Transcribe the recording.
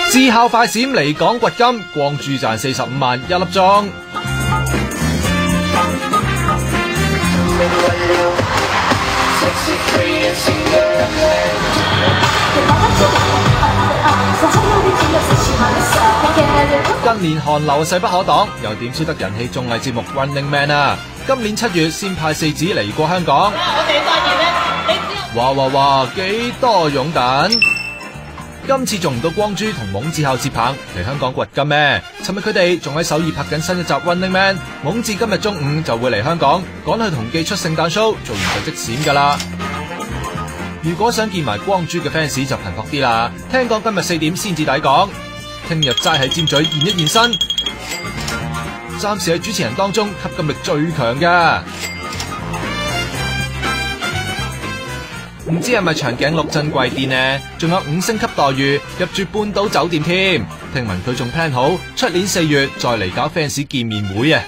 自校快閃嚟港掘金，光珠賺45萬1粒鐘。近年韓流勢不可擋，又點少得人氣綜藝節目 Running Man 啊！今年7月先派4子嚟過香港。我哋發現咧，哇，幾多擁躉！今次仲唔到光珠同懵字校接棒嚟香港掘金咩？尋日佢哋仲喺首爾拍緊新一集 Running Man， 懵字今日中午就會嚟香港，趕去同記出聖誕 show， 做完就即閃噶啦。如果想見埋光珠嘅 fans 就頻撲啲啦，聽講今日4點先至抵港，聽日齋喺尖咀現一現身，暫時係主持人當中吸金力最強噶。唔知係咪長頸鹿珍貴啲呢？仲有5星級待遇，入住半島酒店添。聽聞佢仲 plan 好出年4月再嚟搞 fans 見面會啊！